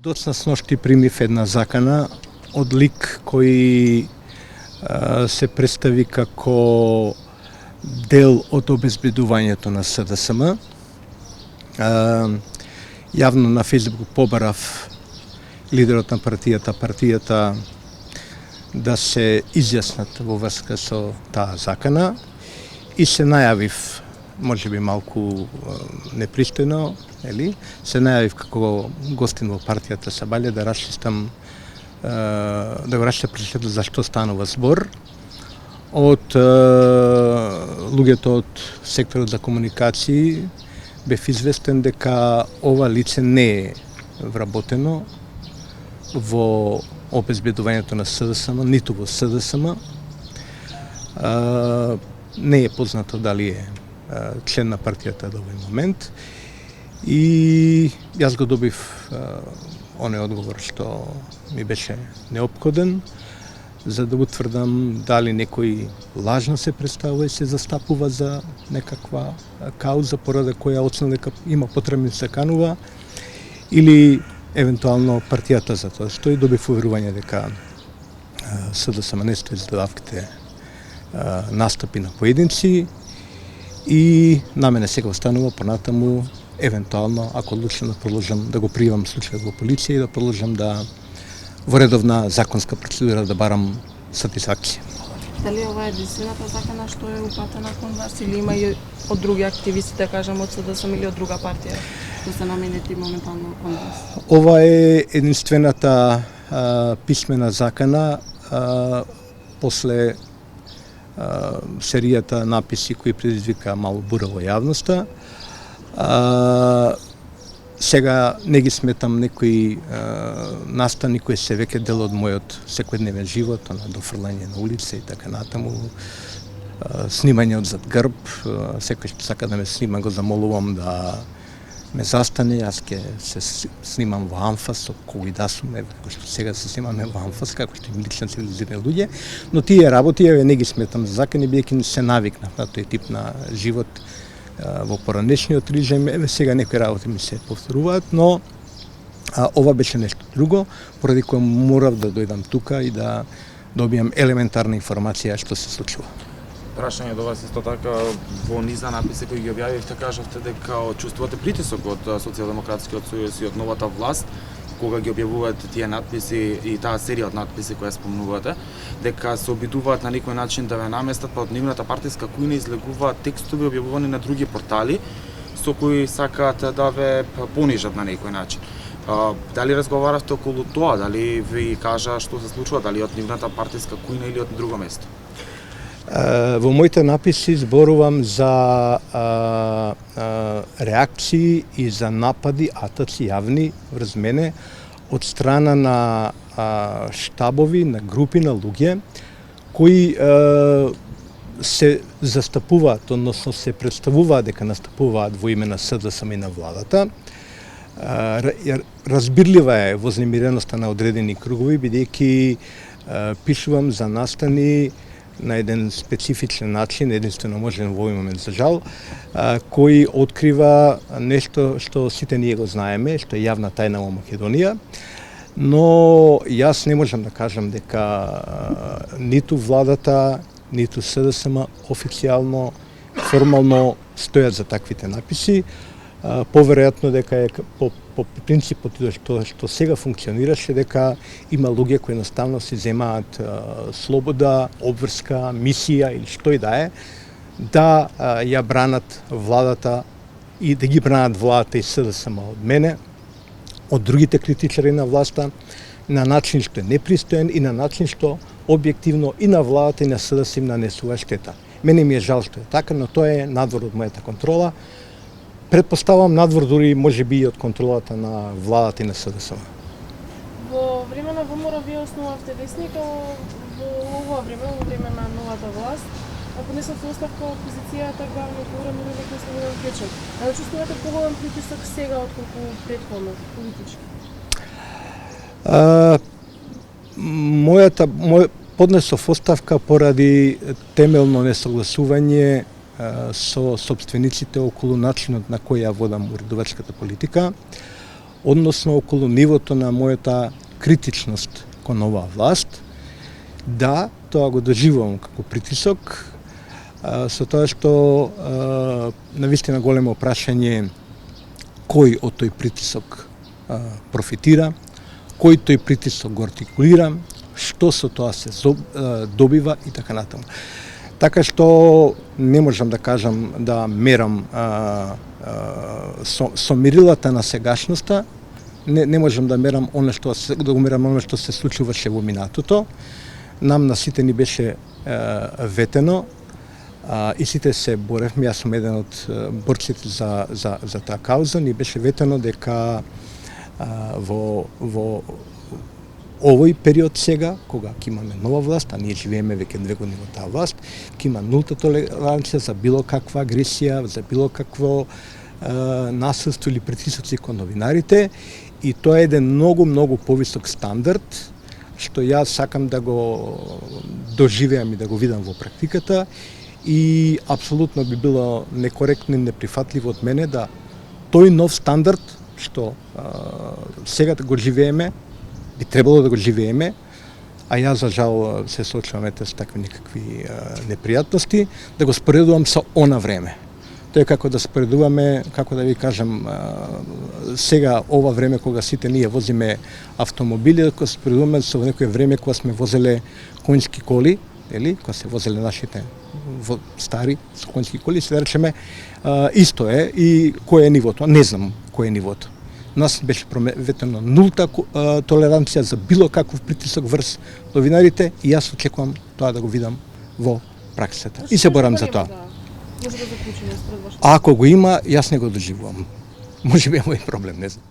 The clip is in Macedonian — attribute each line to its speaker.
Speaker 1: Доцна сношти примив една закана од лик кој се представи како дел од обезбедувањето на СДСМ. Јавно на Фејсбук побарав лидерот на партијата да се изјаснат во врска со таа закана и се најавив, можеби малку непристојно, се најавив како гостин во партијата Сабале да расчистам да го расчистам за што станува збор од луѓето од секторот за комуникации. Бев известен дека ова лице не е вработено во обезбедувањето на СДСМ, ниту во СДСМ. Не е познато дали е член на партијата до овој момент. И јас го добив оној одговор што ми беше неопходен, за да утврдам дали некој лажно се представува и се застапува за некаква кауза поради која оценил дека има потребни се канува, или евентуално партијата за тоа стои. Добив уверување дека СДСМ не стои за давките настапи на поединци и на мене сега останува понатаму евентуално, ако одлучам да продолжам да го пријавам случајот во полиција и да продолжам да во редовна законска процедура да барам сатисфакција.
Speaker 2: Дали ова е единствената закана што е упатена кон вас или има и од други активисти, да кажам, од СДСМ или од друга партија што се наменети моментално кон вас?
Speaker 1: Ова е единствената писмена закана после серијата написи кои предизвика мало бура во јавноста. Сега не ги сметам некои настани кои се веќе дел од мојот секојдневен живот, на дофрлање на улица и така натаму, снимање од зад грб. Секој што сака да ме снима го замолувам да ме застане, јас ќе се снимам во анфас со кој да сум, како што сега се снимаме во анфас, како што им лично цивилизирани луѓе, но тие работи не ги сметам за закани, бидејќи се навикнав на тој тип на живот во поранешниот режим. Сега некои работи ми се повторуваат, но ова беше нешто друго, поради кое морав да дојдам тука и да добијам елементарна информација што се случува.
Speaker 3: Прашање до вас исто така, во низа написи кои ги објавивте, кажавте дека чувствувате притисок од Социјалдемократскиот сојуз и од новата власт, кога ги објавувате тие надписи и таа серија од надписи која спомнувате, дека се обидуваат на некој начин да ве наместат, па од нивната партиска кујна излегуваат текстови објавувани на други портали, со кои сакаат да ве понижат на некој начин. Дали разговаравте околу тоа, дали ви кажа што се случува, дали од нивната партиска кујна или од друго место?
Speaker 1: Во моите написи зборувам за реакции и за напади, атаци јавни врз мене од страна на штабови, на групи на луѓе кои се застапуваат, односно се представуваат дека настапуваат во име на СДСМ и на владата. Разбирлива е вознемиреноста на одредени кругови, бидејќи пишувам за настани на еден специфичен начин, единствено можен во овој момент за жал, кој открива нешто што сите ние го знаеме, што е јавна тајна во Македонија, но јас не можам да кажам дека ниту владата, ниту СДСМ официјално, формално стојат за таквите написи. Поверојатно дека е по принципот што сега функционираше, дека има луѓе кои едноставно си земаат слобода, обврска, мисија или што и да е, да ја бранат владата и да ги бранат владата и СДСМ од мене, од другите критичари на власта, на начин што е непристоен и на начин што објективно и на владата и на СДСМ им нанесува штета. Мене ми е жал што е така, но тоа е надвор од мојата контрола. Предпоставам надвор дури можеби и од контролата на владата и на СДСМ.
Speaker 2: Во време на ВМРО вие основавте весник, а во ова време, во време на новата власт, поднесовте оставка опозицијата главно Дора Миловиќ и Слободан Печок. Дали чувствувате поголем притисок сега отколку претходно политички?
Speaker 1: Поднесов оставка поради темелно несогласување со собствениците околу начинот на кој ја водам уредувачката политика. односно околу нивото на мојата критичност кон оваа власт. Да, тоа го доживувам како притисок, со тоа што навистина големо прашање кој од тој притисок профитира, кој тој притисок го артикулира, што со тоа се добива и така натаму. Така што не можам да кажам да мерам со мерилата на сегашноста, не можам да мерам оно што се случуваше во минатото. Нам на сите ни беше ветено и сите се боревме, јас сум еден од борците за таа кауза, ни беше ветено дека во овој период сега, кога ќе имаме нова власт, а ние живееме веќе 2 години во таа власт, ќе има нулта толеранција за било каква агресија, за било какво насилство или притисоци кон новинарите, и тоа е еден многу повисок стандард, што јас сакам да го доживеам и да го видам во практиката, и апсолутно би било некоректно и неприфатливо од мене да тој нов стандард што сега го живееме, би требало да го живееме, а јас за жал се соочувам со такви некакви непријатности, да го споредувам со она време. Тоа е како да споредуваме, како да ви кажам, сега ова време кога сите ние возиме автомобили, кога споредуваме со некое време кога сме возеле конски коли, кога се возеле нашите стари со конски коли, се да речеме, исто е, и кој е нивото? Не знам кој е нивото. Нас беше прометено нулта толеранција за било каков притисок врз новинарите, и јас очекувам тоа да го видам во праксата. И се борам за тоа.
Speaker 2: Може да заклучиме според вашето?
Speaker 1: Ако го има, јас не го доживувам. Може би е мој проблем, не знам.